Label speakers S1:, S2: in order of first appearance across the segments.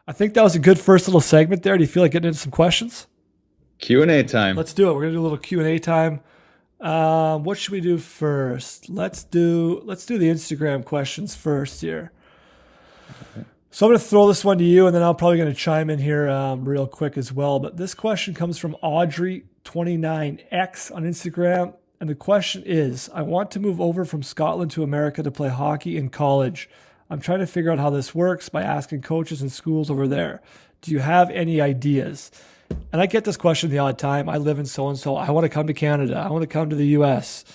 S1: I think that was a good first little segment there. Do you feel like getting into some questions?
S2: Q&A time.
S1: Let's do it. We're gonna do a little Q&A time. What should we do first? Let's do the Instagram questions first here. So I'm going to throw this one to you, and then I'm probably going to chime in here real quick as well. But this question comes from Audrey29X on Instagram. And the question is, I want to move over from Scotland to America to play hockey in college. I'm trying to figure out how this works by asking coaches and schools over there. Do you have any ideas? And I get this question the odd time. I live in so-and-so. I want to come to Canada. I want to come to the U.S.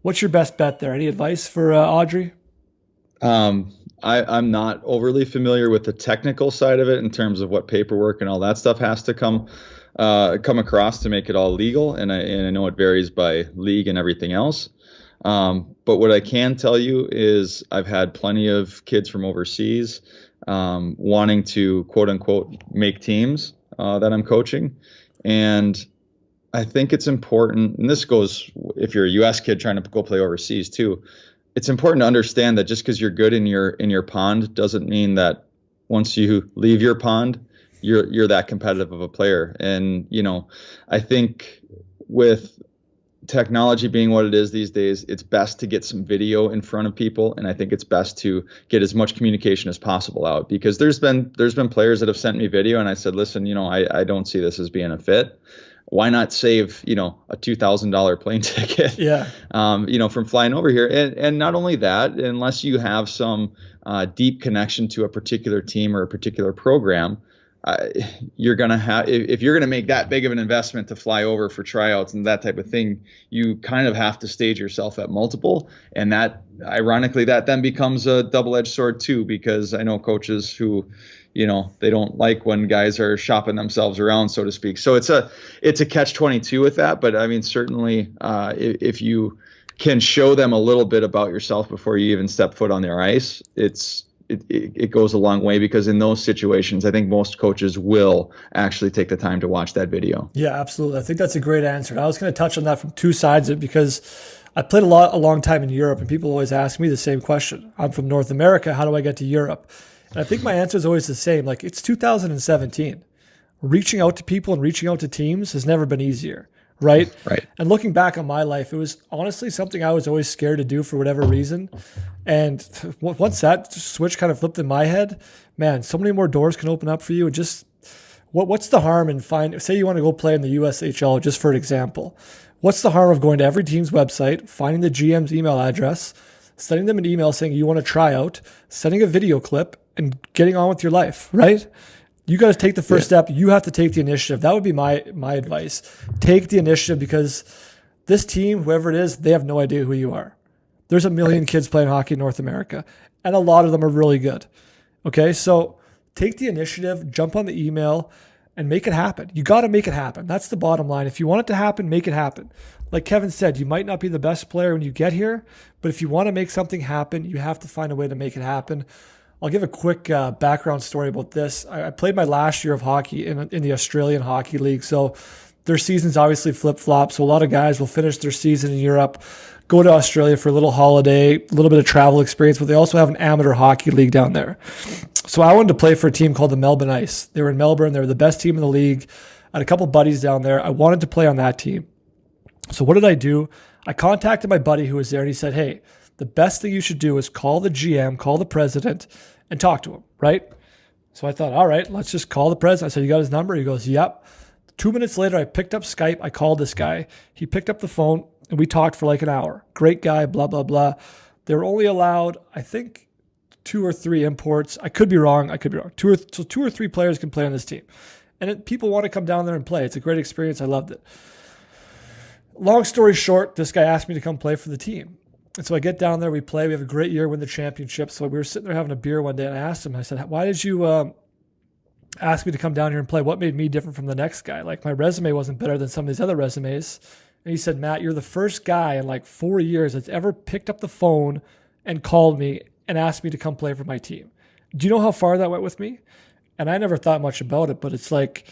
S1: What's your best bet there? Any advice for Audrey?
S2: I'm not overly familiar with the technical side of it in terms of what paperwork and all that stuff has to come across to make it all legal. And I know it varies by league and everything else. But what I can tell you is I've had plenty of kids from overseas wanting to, quote unquote, make teams that I'm coaching. And I think it's important, and this goes if you're a U.S. kid trying to go play overseas too. It's important to understand that just because you're good in your pond doesn't mean that once you leave your pond, you're that competitive of a player. And, I think with technology being what it is these days, it's best to get some video in front of people. And I think it's best to get as much communication as possible out, because there's been players that have sent me video and I said, listen, I don't see this as being a fit. Why not save, a $2,000 plane ticket,
S1: Yeah.
S2: From flying over here? And not only that, unless you have some deep connection to a particular team or a particular program, you're going to have, if you're going to make that big of an investment to fly over for tryouts and that type of thing, you kind of have to stage yourself at multiple. And that, ironically, that then becomes a double-edged sword too, because I know coaches who, they don't like when guys are shopping themselves around, so to speak. So it's a catch-22 with that. But I mean, certainly if you can show them a little bit about yourself before you even step foot on their ice, it goes a long way, because in those situations, I think most coaches will actually take the time to watch that video.
S1: Yeah, absolutely. I think that's a great answer. And I was going to touch on that from two sides of it, because I played a long time in Europe, and people always ask me the same question. I'm from North America. How do I get to Europe? And I think my answer is always the same. Like, it's 2017. Reaching out to people and reaching out to teams has never been easier, right?
S2: Right.
S1: And looking back on my life, it was honestly something I was always scared to do for whatever reason. And once that switch kind of flipped in my head, man, so many more doors can open up for you. And just what's the harm in say you want to go play in the USHL, just for an example. What's the harm of going to every team's website, finding the GM's email address, sending them an email saying you want to try out, sending a video clip, and getting on with your life, right? You got to take the first step. You have to take the initiative. That would be my advice. Take the initiative, because this team, whoever it is, they have no idea who you are. There's a million kids playing hockey in North America, and a lot of them are really good. Okay, so take the initiative, jump on the email, and make it happen. You got to make it happen. That's the bottom line. If you want it to happen, make it happen. Like Kevin said, you might not be the best player when you get here, but if you want to make something happen, you have to find a way to make it happen. I'll give a quick background story about this. I played my last year of hockey in the Australian Hockey League. So their seasons obviously flip-flop. So a lot of guys will finish their season in Europe, go to Australia for a little holiday, a little bit of travel experience, but they also have an amateur hockey league down there. So I wanted to play for a team called the Melbourne Ice. They were in Melbourne. They were the best team in the league. I had a couple buddies down there. I wanted to play on that team. So what did I do? I contacted my buddy who was there, and he said, hey, the best thing you should do is call the GM, call the president, and talk to him, right? So I thought, all right, let's just call the president. I said, you got his number? He goes, yep. 2 minutes later, I picked up Skype. I called this guy. He picked up the phone, and we talked for like an hour. Great guy, blah, blah, blah. They were only allowed, I think, 2 or 3 imports. I could be wrong. Two or three players can play on this team. And people want to come down there and play. It's a great experience. I loved it. Long story short, this guy asked me to come play for the team. And so I get down there, we play, we have a great year, win the championship. So we were sitting there having a beer one day, and I asked him, I said, why did you ask me to come down here and play? What made me different from the next guy? Like, my resume wasn't better than some of these other resumes. And he said, Matt, you're the first guy in like 4 years that's ever picked up the phone and called me and asked me to come play for my team. Do you know how far that went with me? And I never thought much about it, but it's like,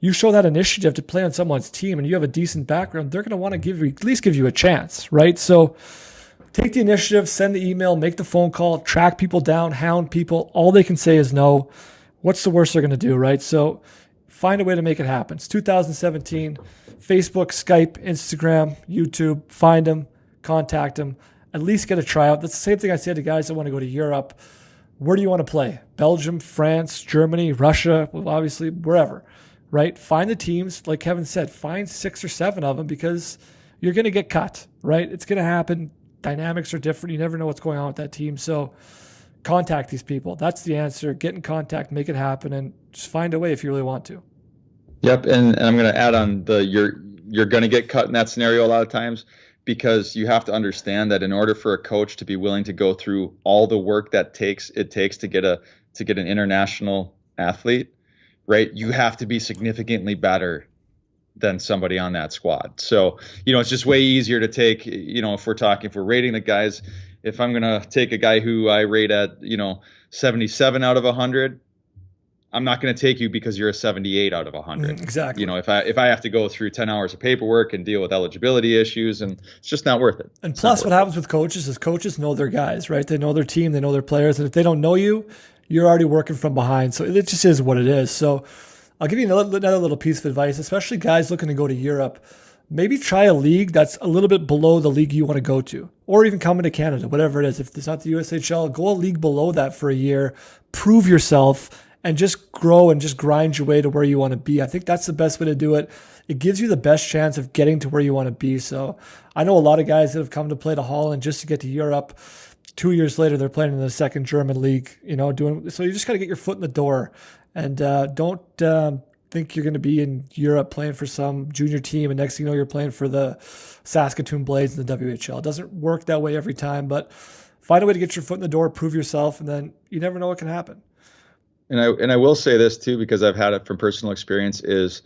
S1: you show that initiative to play on someone's team and you have a decent background, they're going to want to at least give you a chance, right? So take the initiative, send the email, make the phone call, track people down, hound people. All they can say is no. What's the worst they're going to do, right? So find a way to make it happen. It's 2017. Facebook, Skype, Instagram, YouTube. Find them, contact them, at least get a tryout. That's the same thing I say to guys that want to go to Europe. Where do you want to play? Belgium, France, Germany, Russia, well, obviously wherever, right? Find the teams, like Kevin said, find 6 or 7 of them because you're going to get cut, right? It's going to happen. Dynamics are different. You never know what's going on with that team. So contact these people. That's the answer. Get in contact, make it happen, and just find a way if you really want to.
S2: Yep, and I'm going to add on you're going to get cut in that scenario a lot of times because you have to understand that in order for a coach to be willing to go through all the work that it takes to get an international athlete, right? You have to be significantly better than somebody on that squad. So, it's just way easier to take, if we're rating the guys, if I'm going to take a guy who I rate at, 77 out of 100, I'm not going to take you because you're a 78 out of 100.
S1: Exactly.
S2: If I have to go through 10 hours of paperwork and deal with eligibility issues, and it's just not worth it.
S1: And plus what happens with coaches is coaches know their guys, right? They know their team, they know their players. And if they don't know you, you're already working from behind. So it just is what it is. So I'll give you another little piece of advice, especially guys looking to go to Europe. Maybe try a league that's a little bit below the league you want to go to, or even coming to Canada, whatever it is. If it's not the USHL, go a league below that for a year, prove yourself, and just grow and just grind your way to where you want to be. I think that's the best way to do it. It gives you the best chance of getting to where you want to be. So I know a lot of guys that have come to play to Holland just to get to Europe. 2 years later, they're playing in the second German league, so you just got to get your foot in the door, and don't think you're going to be in Europe playing for some junior team, and next thing you know, you're playing for the Saskatoon Blades in the WHL. It doesn't work that way every time, but find a way to get your foot in the door, prove yourself, and then you never know what can happen.
S2: And I will say this too, because I've had it from personal experience, is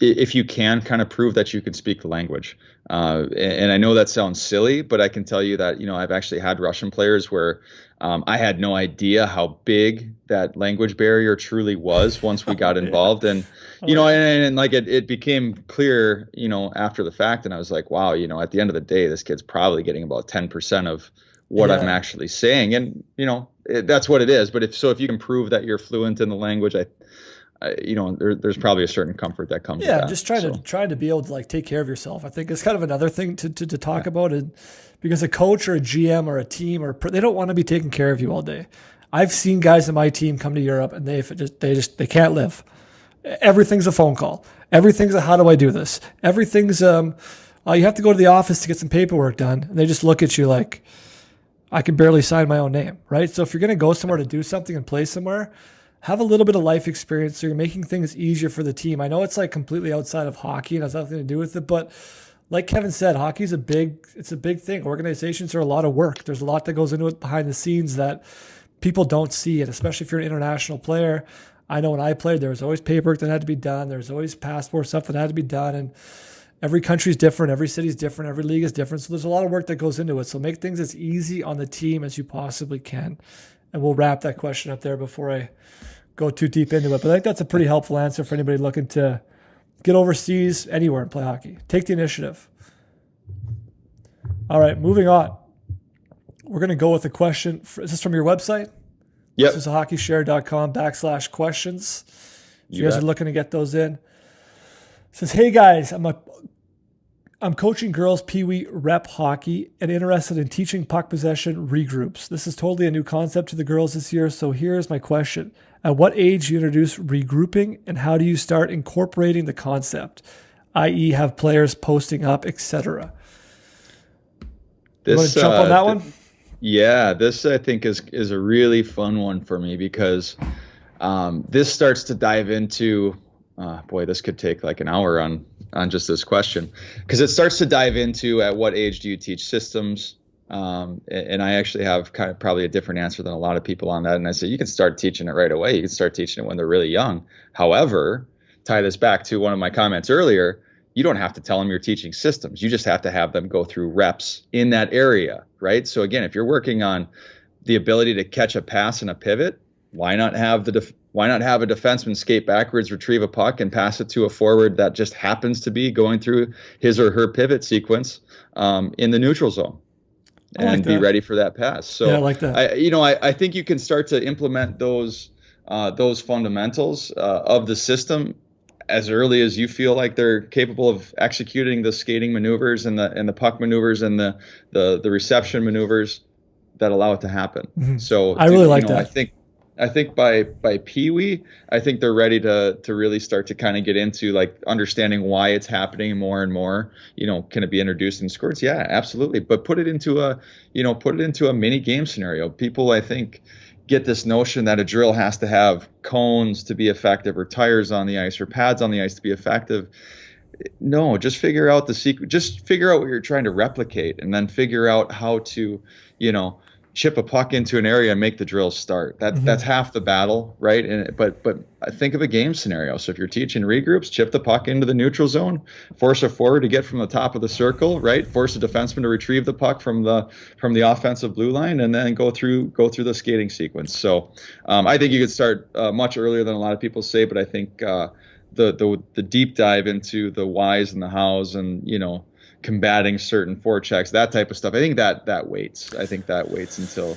S2: if you can kind of prove that you can speak the language. And I know that sounds silly, but I can tell you that, I've actually had Russian players where I had no idea how big that language barrier truly was once we got involved. And, and like it became clear, after the fact. And I was like, wow, at the end of the day, this kid's probably getting about 10% of what I'm actually saying. And, that's what it is. But if you can prove that you're fluent in the language, there's probably a certain comfort that comes with that.
S1: Just trying to be able to take care of yourself. I think it's kind of another thing to talk about it, because a coach or a GM or a team they don't want to be taking care of you all day. I've seen guys in my team come to Europe and they can't live. Everything's a phone call. Everything's a how do I do this? Everything's you have to go to the office to get some paperwork done, and they just look at you like, I can barely sign my own name, right? So if you're going to go somewhere to do something and play somewhere, have a little bit of life experience so you're making things easier for the team. I know it's completely outside of hockey and has nothing to do with it, but like Kevin said, hockey's a big thing. Organizations are a lot of work. There's a lot that goes into it behind the scenes that people don't see, and especially if you're an international player. I know when I played, there was always paperwork that had to be done. There was always passport stuff that had to be done, and every country's different, every city's different, every league is different. So there's a lot of work that goes into it. So make things as easy on the team as you possibly can. And we'll wrap that question up there before I go too deep into it. But I think that's a pretty helpful answer for anybody looking to get overseas anywhere and play hockey. Take the initiative. All right, moving on. We're going to go with a question. Is this from your website?
S2: Yep.
S1: This is hockeyshare.com/questions. If you guys are looking to get those in. It says, hey guys, I'm coaching girls Pee-wee rep hockey and interested in teaching puck possession regroups. This is totally a new concept to the girls this year, so here's my question. At what age do you introduce regrouping, and how do you start incorporating the concept, i.e. have players posting up, etc.? You want to jump on that one?
S2: Yeah, this I think is a really fun one for me because this starts to dive into this could take like an hour on just this question, because it starts to dive into at what age do you teach systems, and I actually have kind of probably a different answer than a lot of people on that. And I say you can start teaching it right away. You can start teaching it when they're really young. However, tie this back to one of my comments earlier. You don't have to tell them you're teaching systems. You just have to have them go through reps in that area, right? So again, if you're working on the ability to catch a pass and a pivot, why not have a defenseman skate backwards, retrieve a puck, and pass it to a forward that just happens to be going through his or her pivot sequence in the neutral zone, and be ready for that pass. So
S1: yeah, I like that.
S2: I think you can start to implement those those fundamentals of the system as early as you feel like they're capable of executing the skating maneuvers and the puck maneuvers and the reception maneuvers that allow it to happen.
S1: Mhm.
S2: So,
S1: I really like
S2: I
S1: that.
S2: think by Pee Wee, I think they're ready to really start to kind of get into like understanding why it's happening more and more. Can it be introduced in squirts? Yeah, absolutely. But put it into a mini game scenario. People, I think, get this notion that a drill has to have cones to be effective or tires on the ice or pads on the ice to be effective. No, just figure out the secret. Just figure out what you're trying to replicate, and then figure out how to, you know, chip a puck into an area and make the drill start. That's
S1: Hmm.
S2: half the battle, right? But think of a game scenario. So if you're teaching regroups, chip the puck into the neutral zone, force a forward to get from the top of the circle, right? Force a defenseman to retrieve the puck from the offensive blue line, and then go through the skating sequence. So I think you could start much earlier than a lot of people say, but I think the deep dive into the whys and the hows and combating certain forechecks, that type of stuff. I think that waits. I think that waits until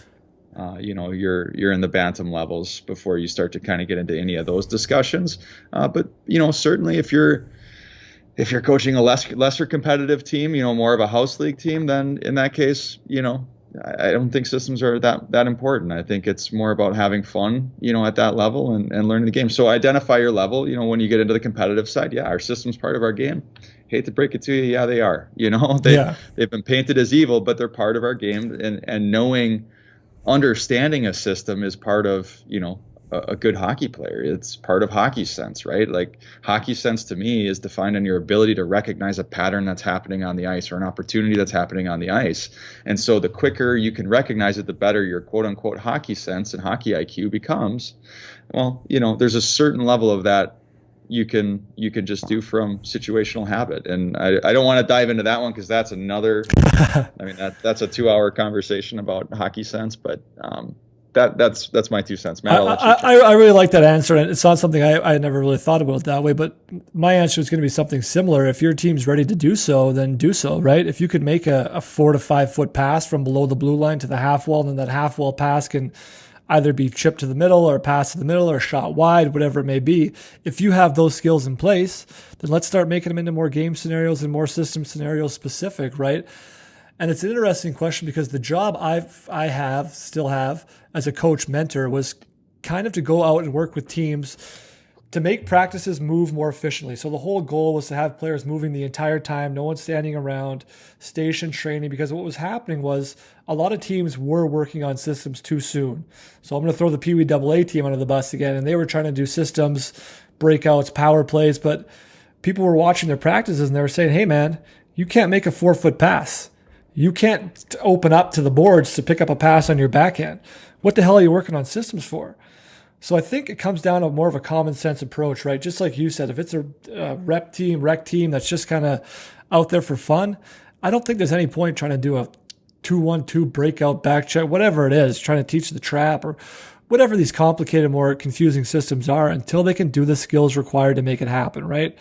S2: you're in the bantam levels before you start to kind of get into any of those discussions. But certainly if you're coaching a lesser competitive team, more of a house league team, then in that case, I don't think systems are that important. I think it's more about having fun, at that level and learning the game. So identify your level. When you get into the competitive side, yeah, our system's part of our game. Hate to break it to you, yeah, they are.
S1: Yeah.
S2: They've been painted as evil, but they're part of our game. And understanding a system is part of a good hockey player. It's part of hockey sense, right? Like hockey sense to me is defined on your ability to recognize a pattern that's happening on the ice or an opportunity that's happening on the ice. And so the quicker you can recognize it, the better your quote unquote hockey sense and hockey IQ becomes. Well, there's a certain level of that you can just do from situational habit. And I don't want to dive into that one because that's another, I mean, that's a 2-hour conversation about hockey sense, but that's my 2 cents.
S1: I,
S2: Matt, I'll let you
S1: I,
S2: jump.
S1: I really like that answer, and it's not something I never really thought about that way. But my answer is going to be something similar. If your team's ready to do so, then do so, right? If you could make a 4 to 5 foot pass from below the blue line to the half wall, and then that half wall pass can either be chipped to the middle or pass to the middle or shot wide, whatever it may be. If you have those skills in place, then let's start making them into more game scenarios and more system scenarios specific, right? And it's an interesting question because the job still have as a coach mentor was kind of to go out and work with teams to make practices move more efficiently. So the whole goal was to have players moving the entire time, no one standing around, station training, because what was happening was a lot of teams were working on systems too soon. So I'm going to throw the Pee Wee AA team under the bus again, and they were trying to do systems, breakouts, power plays, but people were watching their practices and they were saying, hey man, you can't make a 4 foot pass. You can't open up to the boards to pick up a pass on your backhand. What the hell are you working on systems for? So I think it comes down to more of a common sense approach, right? Just like you said, if it's a rec team that's just kind of out there for fun, I don't think there's any point trying to do a 2-1-2 breakout back check, whatever it is, trying to teach the trap or whatever these complicated, more confusing systems are until they can do the skills required to make it happen, right?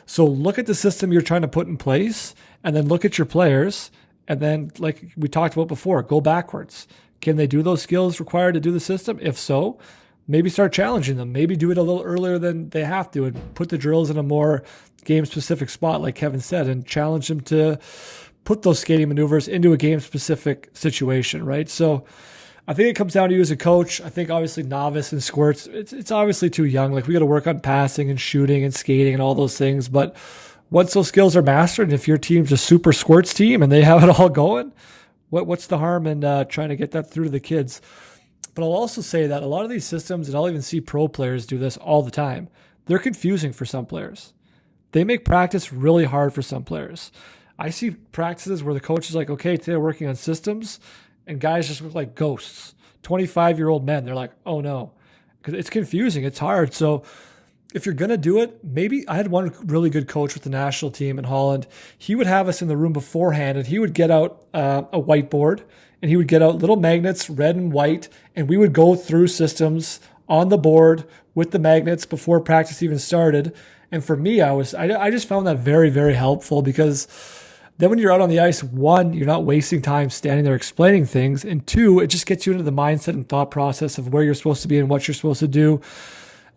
S1: So look at the system you're trying to put in place and then look at your players. And then, like we talked about before, go backwards. Can they do those skills required to do the system? If so, maybe start challenging them. Maybe do it a little earlier than they have to and put the drills in a more game specific spot, like Kevin said, and challenge them to put those skating maneuvers into a game specific situation, right? So I think it comes down to you as a coach. I think obviously novice and squirts, it's obviously too young. Like we got to work on passing and shooting and skating and all those things. But once those skills are mastered, and if your team's a super squirts team and they have it all going, what's the harm in trying to get that through to the kids? But I'll also say that a lot of these systems, and I'll even see pro players do this all the time, they're confusing for some players. They make practice really hard for some players. I see practices where the coach is like, okay, today we're working on systems, and guys just look like ghosts. 25-year-old men, they're like, oh no. Because it's confusing, it's hard. So if you're going to do it, maybe I had one really good coach with the national team in Holland. He would have us in the room beforehand and he would get out a whiteboard and he would get out little magnets, red and white, and we would go through systems on the board with the magnets before practice even started. And for me, I just found that very, very helpful because Then when you're out on the ice, one, you're not wasting time standing there explaining things. And two, it just gets you into the mindset and thought process of where you're supposed to be and what you're supposed to do.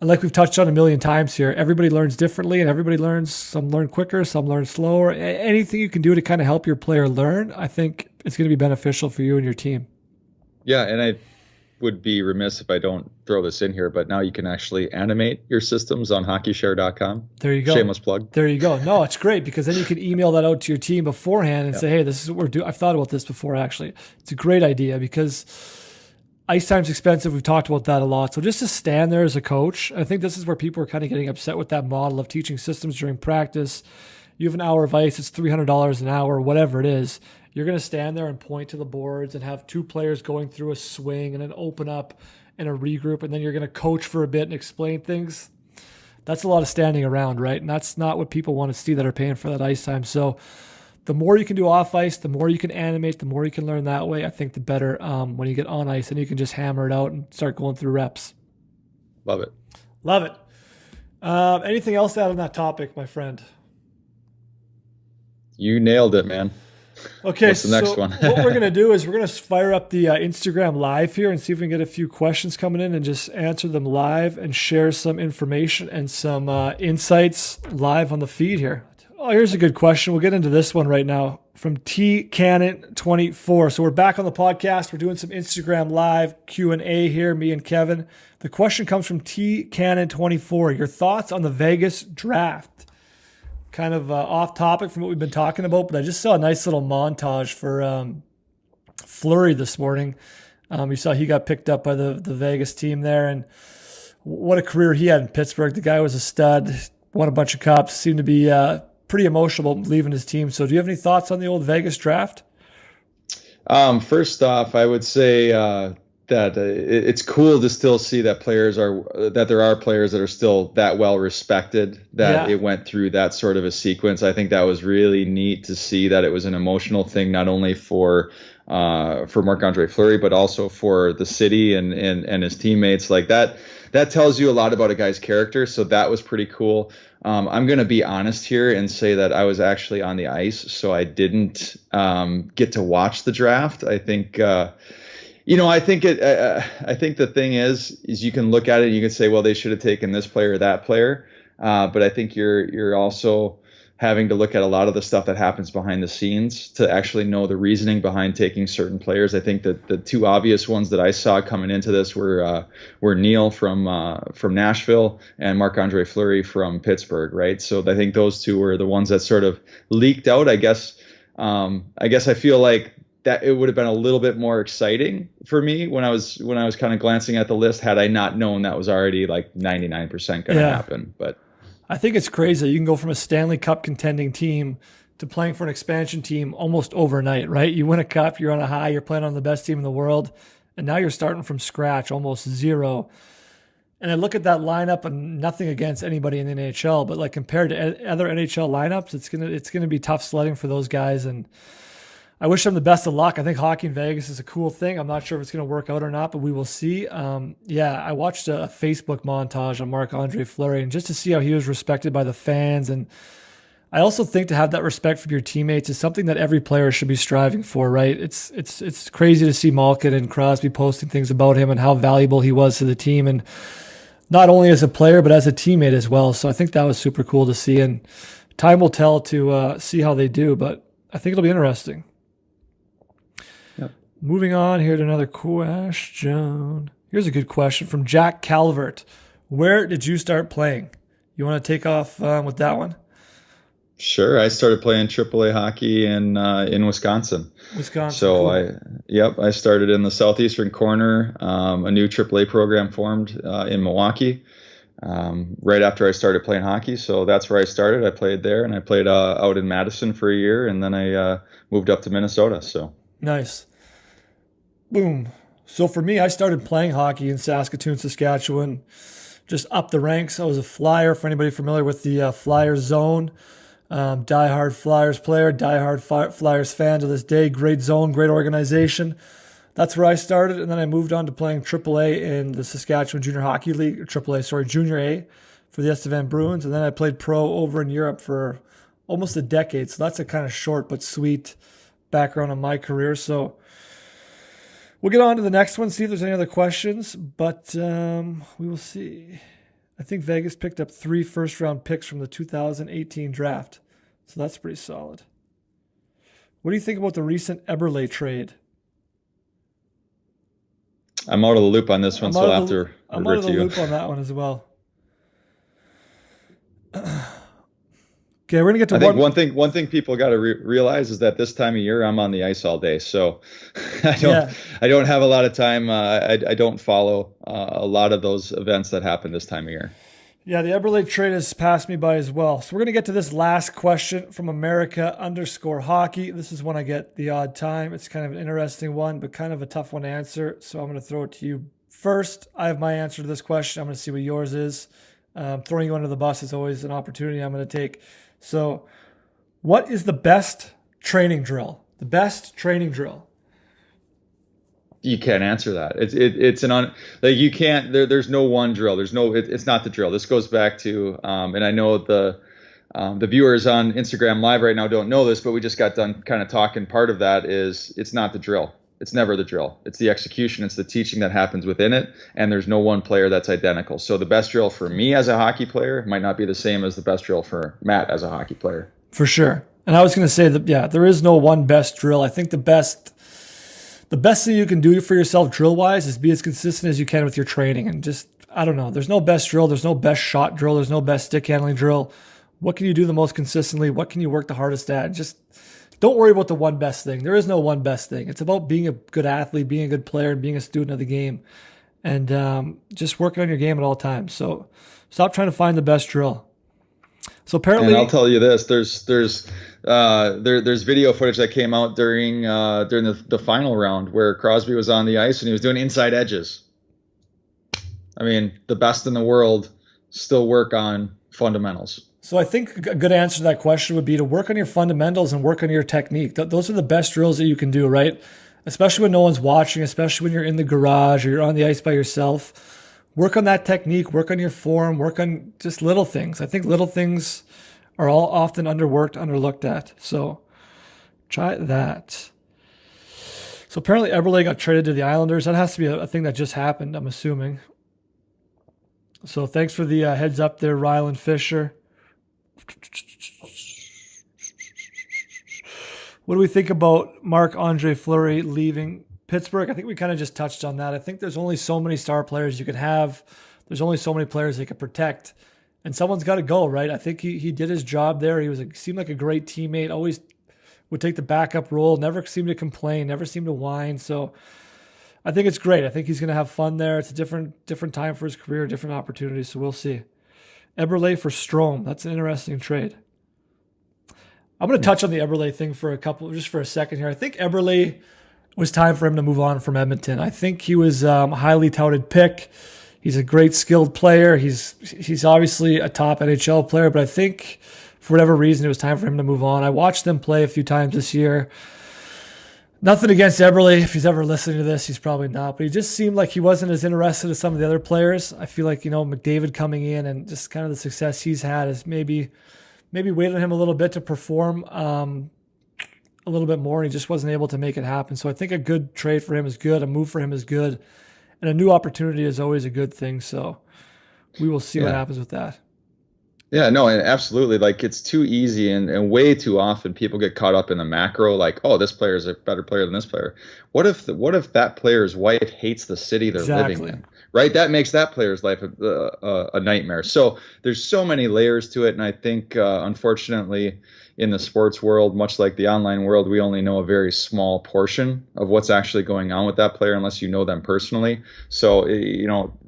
S1: And like we've touched on a million times here, everybody learns differently and everybody learns, some learn quicker, some learn slower. Anything you can do to kind of help your player learn, I think it's going to be beneficial for you and your team.
S2: Yeah, and I would be remiss if I don't throw this in here, but now you can actually animate your systems on hockeyshare.com.
S1: There you go.
S2: Shameless plug.
S1: There you go. No, it's great because then you can email that out to your team beforehand and say, hey, this is what we're doing. I've thought about this before, actually. It's a great idea because ice time's expensive. We've talked about that a lot. So just to stand there as a coach, I think this is where people are kind of getting upset with that model of teaching systems during practice. You have an hour of ice, it's $300 an hour, whatever it is. You're going to stand there and point to the boards and have two players going through a swing and an open up and a regroup, and then you're going to coach for a bit and explain things. That's a lot of standing around, right? And that's not what people want to see that are paying for that ice time. So the more you can do off ice, the more you can animate, the more you can learn that way. I think the better when you get on ice and you can just hammer it out and start going through reps.
S2: Love it.
S1: Love it. Anything else to add on that topic, my friend?
S2: You nailed it, man.
S1: Okay,
S2: what's the next one?
S1: What we're going to do is we're going to fire up the Instagram live here and see if we can get a few questions coming in and just answer them live and share some information and some insights live on the feed here. Oh, here's a good question. We'll get into this one right now from T Cannon 24. So we're back on the podcast. We're doing some Instagram live Q&A here, me and Kevin. The question comes from T Cannon 24. Your thoughts on the Vegas draft? Kind of off topic from what we've been talking about, but I just saw a nice little montage for Fleury this morning. You saw he got picked up by the Vegas team there, and what a career he had in Pittsburgh. The guy was a stud, won a bunch of cups, seemed to be pretty emotional leaving his team. So do you have any thoughts on the old Vegas draft?
S2: First off, I would say that it's cool to still see that there are players that are still that well respected, that it went through that sort of a sequence. I think that was really neat to see that it was an emotional thing, not only for Marc-Andre Fleury, but also for the city and his teammates. Like that tells you a lot about a guy's character. So that was pretty cool. I'm going to be honest here and say that I was actually on the ice, so I didn't get to watch the draft. I think I think I think the thing is you can look at it and you can say, well, they should have taken this player or that player. But I think you're also having to look at a lot of the stuff that happens behind the scenes to actually know the reasoning behind taking certain players. I think that the two obvious ones that I saw coming into this were Neil from Nashville and Marc-Andre Fleury from Pittsburgh, right? So I think those two were the ones that sort of leaked out. I guess I feel like that it would have been a little bit more exciting for me when I was kind of glancing at the list had I not known that was already like 99% going to happen. But
S1: I think it's crazy. You can go from a Stanley Cup contending team to playing for an expansion team almost overnight, right? You win a cup, you're on a high, you're playing on the best team in the world, and now you're starting from scratch, almost zero. And I look at that lineup, and nothing against anybody in the NHL, but like compared to other NHL lineups, it's gonna be tough sledding for those guys. And I wish them the best of luck. I think hockey in Vegas is a cool thing. I'm not sure if it's going to work out or not, but we will see. I watched a Facebook montage on Marc-Andre Fleury, and just to see how he was respected by the fans. And I also think to have that respect from your teammates is something that every player should be striving for, right? It's crazy to see Malkin and Crosby posting things about him and how valuable he was to the team, and not only as a player, but as a teammate as well. So I think that was super cool to see, and time will tell to see how they do, but I think it'll be interesting. Moving on here to another question. Here's a good question from Jack Calvert. Where did you start playing? You want to take off with that one?
S2: Sure. I started playing AAA hockey in Wisconsin. So cool. I started in the southeastern corner. A new AAA program formed in Milwaukee right after I started playing hockey. So that's where I started. I played there, and I played out in Madison for a year, and then I moved up to Minnesota. So
S1: nice. Boom. So for me, I started playing hockey in Saskatoon, Saskatchewan, just up the ranks. I was a Flyer, for anybody familiar with the Flyers zone. Diehard Flyers player, diehard Flyers fan to this day. Great zone, great organization. That's where I started, and then I moved on to playing AAA in the Saskatchewan Junior Hockey League, Junior A for the Estevan Bruins, and then I played pro over in Europe for almost a decade. So that's a kind of short but sweet background on my career. So we'll get on to the next one, see if there's any other questions, but we will see. I think Vegas picked up 3 first-round picks from the 2018 draft, so that's pretty solid. What do you think about the recent Eberle trade?
S2: I'm out of the loop on this one, so I'll have to
S1: I'm out
S2: revert
S1: of
S2: to
S1: the
S2: you.
S1: loop on that one as well. Okay, we're gonna get to
S2: I think one thing people got to realize is that this time of year I'm on the ice all day, so
S1: Yeah,
S2: I don't have a lot of time. I don't follow a lot of those events that happen this time of year.
S1: yeah, the Eberle trade has passed me by as well. So we're gonna get to this last question from America_hockey. This is one I get the odd time. It's kind of an interesting one, but kind of a tough one to answer. So I'm gonna throw it to you first. I have my answer to this question. I'm gonna see what yours is. Throwing you under the bus is always an opportunity I'm gonna take. So, what is the best training drill? The best training drill.
S2: You can't answer that. It's like you can't. There's no one drill. It's not the drill. This goes back to and I know the viewers on Instagram Live right now don't know this, but we just got done kind of talking. Part of that is it's not the drill. It's never the drill. It's the execution. It's the teaching that happens within it. And there's no one player that's identical. So the best drill for me as a hockey player might not be the same as the best drill for Matt as a hockey player.
S1: For sure. And I was going to say that, yeah, there is no one best drill. I think the best thing you can do for yourself drill wise is be as consistent as you can with your training. And just, I don't know, there's no best drill. There's no best shot drill. There's no best stick handling drill. What can you do the most consistently? What can you work the hardest at? Just don't worry about the one best thing. There is no one best thing. It's about being a good athlete, being a good player, and being a student of the game, and just working on your game at all times. So stop trying to find the best drill. So apparently,
S2: and I'll tell you this: there's video footage that came out during the final round where Crosby was on the ice and he was doing inside edges. I mean, the best in the world still work on fundamentals.
S1: So I think a good answer to that question would be to work on your fundamentals and work on your technique. Those are the best drills that you can do, right? Especially when no one's watching, especially when you're in the garage or you're on the ice by yourself. Work on that technique, work on your form, work on just little things. I think little things are all often underworked, underlooked at. So try that. So apparently Eberle got traded to the Islanders. That has to be a thing that just happened, I'm assuming. So thanks for the heads up there, Ryland Fisher. What do we think about Marc-Andre Fleury leaving Pittsburgh? I think we kind of just touched on that. I think there's only so many star players you could have. There's only so many players they could protect. And someone's got to go, right? I think he did his job there. He seemed like a great teammate, always would take the backup role, never seemed to complain, never seemed to whine. So I think it's great. I think he's going to have fun there. It's a different time for his career, different opportunities. So we'll see. Eberle for Strome. That's an interesting trade. I'm going to touch on the Eberle thing for a second here. I think Eberle was time for him to move on from Edmonton. I think he was a highly touted pick. He's a great skilled player. He's obviously a top NHL player, but I think for whatever reason it was time for him to move on. I watched them play a few times this year. Nothing against Eberle. If he's ever listening to this, he's probably not. But he just seemed like he wasn't as interested as some of the other players. I feel like, McDavid coming in and just kind of the success he's had is maybe waited on him a little bit to perform a little bit more, and he just wasn't able to make it happen. So I think a good trade for him is good. A move for him is good. And a new opportunity is always a good thing. So we will see what happens with that.
S2: Yeah, no, and absolutely. Like, it's too easy and way too often people get caught up in the macro, like, oh, this player is a better player than this player. What if that player's wife hates the city they're living in? Right? That makes that player's life a nightmare. So there's so many layers to it. And I think, unfortunately, in the sports world, much like the online world, we only know a very small portion of what's actually going on with that player unless you know them personally. So,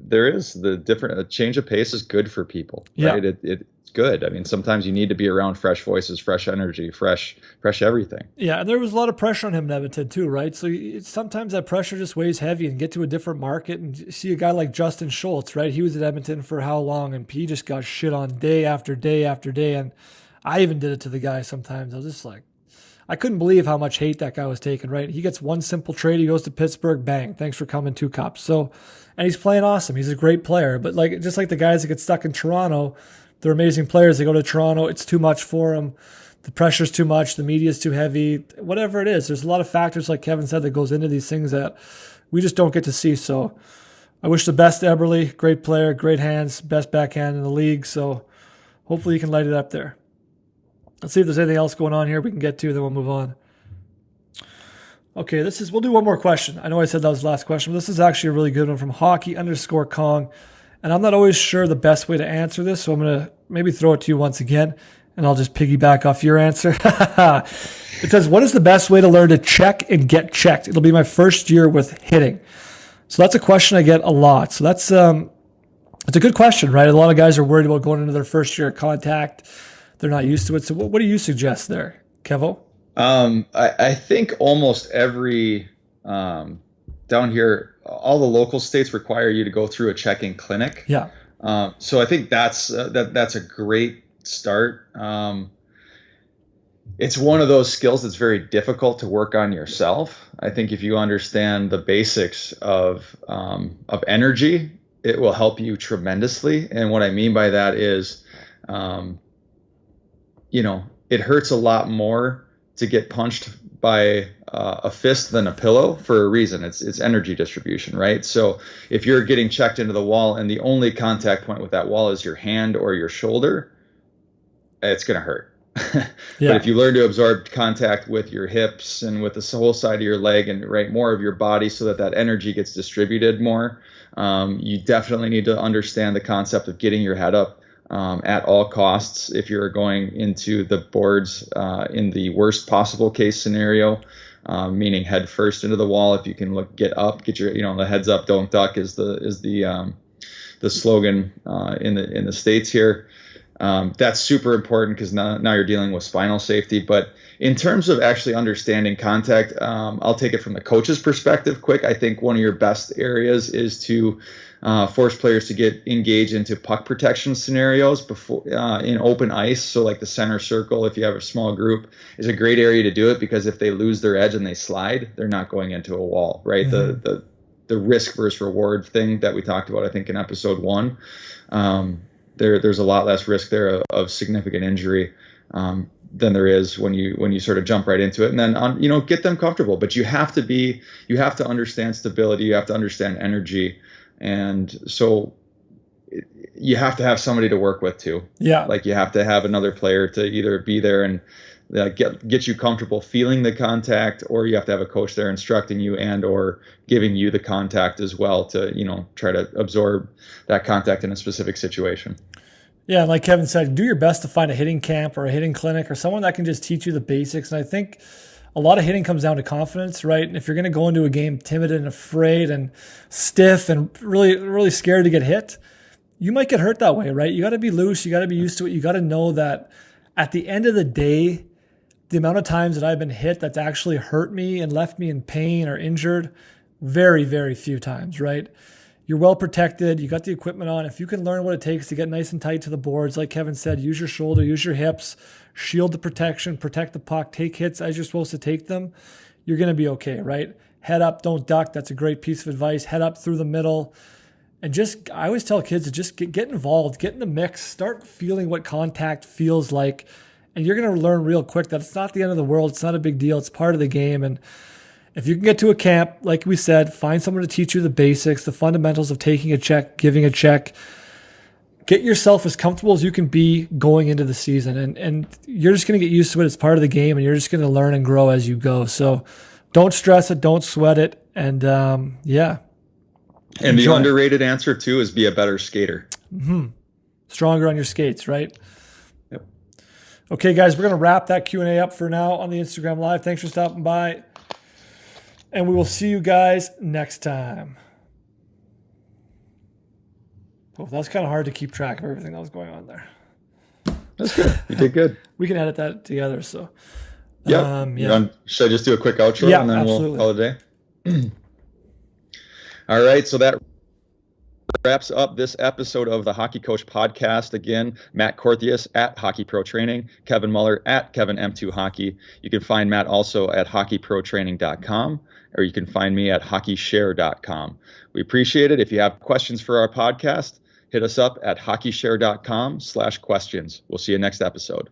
S2: there is a change of pace is good for people. Right?
S1: Yeah.
S2: It's good. I mean, sometimes you need to be around fresh voices, fresh energy, fresh everything.
S1: Yeah, and there was a lot of pressure on him in Edmonton too, right? So sometimes that pressure just weighs heavy, and get to a different market and see a guy like Justin Schultz, right? He was at Edmonton for how long, and he just got shit on day after day after day, and I even did it to the guy sometimes. I was just like, I couldn't believe how much hate that guy was taking, right? He gets one simple trade, he goes to Pittsburgh, bang, thanks for coming, 2 cups. So, and he's playing awesome. He's a great player, but just like the guys that get stuck in Toronto, they're amazing players. They go to Toronto, it's too much for them. the pressure's too much, the media's too heavy, whatever it is. There's a lot of factors, like Kevin said, that goes into these things that we just don't get to see. So I wish the best to Eberle. Great player, great hands, best backhand in the league. So hopefully you can light it up there. Let's see if there's anything else going on here we can get to, then we'll move on. Okay, we'll do one more question. I know I said that was the last question, but this is actually a really good one from hockey_Kong. And I'm not always sure the best way to answer this, so I'm going to maybe throw it to you once again, and I'll just piggyback off your answer. It says, what is the best way to learn to check and get checked? It'll be my first year with hitting. So that's a question I get a lot. So it's a good question, right? A lot of guys are worried about going into their first year of contact. They're not used to it. So what do you suggest there, Kevo?
S2: I think almost every down here, all the local states require you to go through a check-in clinic.
S1: Yeah.
S2: So I think that's a great start. It's one of those skills that's very difficult to work on yourself. I think if you understand the basics of energy, it will help you tremendously. And what I mean by that is, it hurts a lot more to get punched by a fist than a pillow for a reason. It's energy distribution, right? So if you're getting checked into the wall and the only contact point with that wall is your hand or your shoulder, it's going to hurt.
S1: Yeah.
S2: But if you learn to absorb contact with your hips and with the whole side of your leg and more of your body so that energy gets distributed more, you definitely need to understand the concept of getting your head up at all costs if you're going into the boards in the worst possible case scenario, meaning head first into the wall. If you can get up, get your the heads up, don't duck is the slogan in the States here. That's super important because now you're dealing with spinal safety. But in terms of actually understanding contact, I'll take it from the coach's perspective quick. I think one of your best areas is to force players to get engaged into puck protection scenarios before in open ice. So like the center circle, if you have a small group, is a great area to do it because if they lose their edge and they slide, they're not going into a wall, right? Mm-hmm. The risk versus reward thing that we talked about, I think in episode 1. There's a lot less risk there of significant injury than there is when you sort of jump right into it, and then get them comfortable. But you have to understand stability, you have to understand energy, and so you have to have somebody to work with too.
S1: Yeah,
S2: like you have to have another player to either be there and get you comfortable feeling the contact, or you have to have a coach there instructing you and or giving you the contact as well to try to absorb that contact in a specific situation.
S1: Yeah, like Kevin said, do your best to find a hitting camp or a hitting clinic or someone that can just teach you the basics. And I think a lot of hitting comes down to confidence, right? And if you're going to go into a game timid and afraid and stiff and really, really scared to get hit, you might get hurt that way, right? You got to be loose. You got to be used to it. You got to know that at the end of the day, the amount of times that I've been hit that's actually hurt me and left me in pain or injured, very, very few times, right? You're well protected. You got the equipment on. If you can learn what it takes to get nice and tight to the boards, like Kevin said, use your shoulder, use your hips, shield the protection, protect the puck, take hits as you're supposed to take them, you're going to be okay, right? Head up, don't duck. That's a great piece of advice. Head up through the middle. And I always tell kids to just get involved, get in the mix, start feeling what contact feels like. And you're going to learn real quick that it's not the end of the world. It's not a big deal. It's part of the game. And if you can get to a camp, like we said, find someone to teach you the basics, the fundamentals of taking a check, giving a check. Get yourself as comfortable as you can be going into the season. And you're just going to get used to it. It's part of the game, and you're just going to learn and grow as you go. So don't stress it. Don't sweat it. And, yeah.
S2: And the underrated answer, too, is be a better skater.
S1: Mm-hmm. Stronger on your skates, right?
S2: Yep.
S1: Okay, guys, we're going to wrap that Q&A up for now on the Instagram Live. Thanks for stopping by. And we will see you guys next time. Oh, that was kind of hard to keep track of everything that was going on there.
S2: That's good. You did good.
S1: We can edit that together. So,
S2: yeah. Should I just do a quick outro and then
S1: absolutely.
S2: We'll call it a day? All right. So that wraps up this episode of the Hockey Coach Podcast. Again, Matt Corthius at Hockey Pro Training, Kevin Muller at Kevin M2 Hockey. You can find Matt also at hockeyprotraining.com, or you can find me at hockeyshare.com. We appreciate it. If you have questions for our podcast, hit us up at hockeyshare.com/questions. We'll see you next episode.